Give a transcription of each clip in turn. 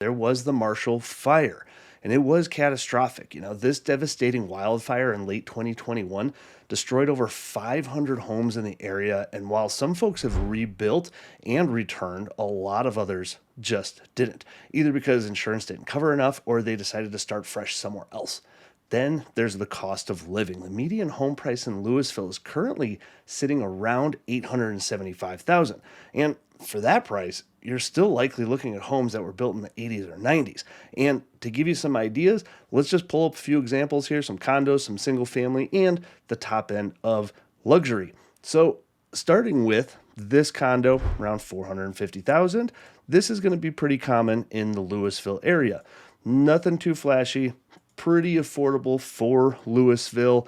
there was the Marshall Fire, and it was catastrophic. This devastating wildfire in late 2021 destroyed over 500 homes in the area. And while some folks have rebuilt and returned, a lot of others just didn't, either because insurance didn't cover enough or they decided to start fresh somewhere else. Then there's the cost of living. The median home price in Louisville is currently sitting around 875,000. And for that price, you're still likely looking at homes that were built in the 80s or 90s. And to give you some ideas, let's just pull up a few examples here, some condos, some single family, and the top end of luxury. So, starting with this condo around 450,000, this is going to be pretty common in the Louisville area. Nothing too flashy, pretty affordable for Louisville,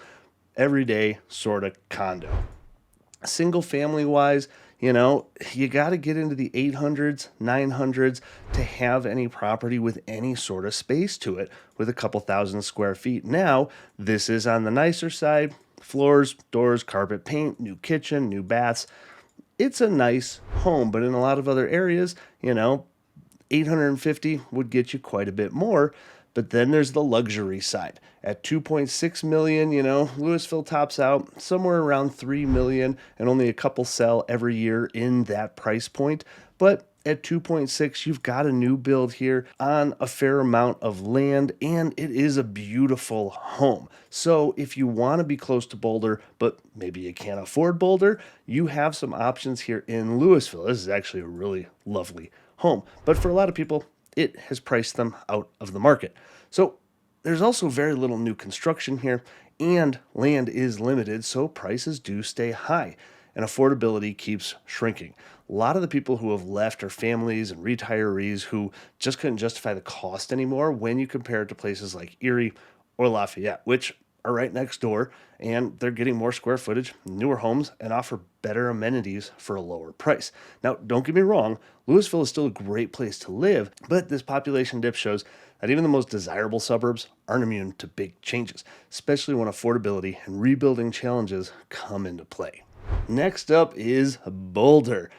everyday sort of condo. Single family wise, you got to get into the 800s, 900s to have any property with any sort of space to it with a couple thousand square feet. Now, this is on the nicer side, floors, doors, carpet, paint, new kitchen, new baths. It's a nice home, but in a lot of other areas, 850 would get you quite a bit more. But then there's the luxury side. At 2.6 million, Louisville tops out somewhere around 3 million, and only a couple sell every year in that price point. But at 2.6, you've got a new build here on a fair amount of land, and it is a beautiful home. So if you want to be close to Boulder, but maybe you can't afford Boulder, you have some options here in Louisville. This is actually a really lovely home. But for a lot of people, it has priced them out of the market. So there's also very little new construction here, and land is limited, so prices do stay high, and affordability keeps shrinking. A lot of the people who have left are families and retirees who just couldn't justify the cost anymore when you compare it to places like Erie or Lafayette, which are right next door, and they're getting more square footage, newer homes, and offer better amenities for a lower price. Now, don't get me wrong, Louisville is still a great place to live, but this population dip shows that even the most desirable suburbs aren't immune to big changes, especially when affordability and rebuilding challenges come into play. Next up is Boulder.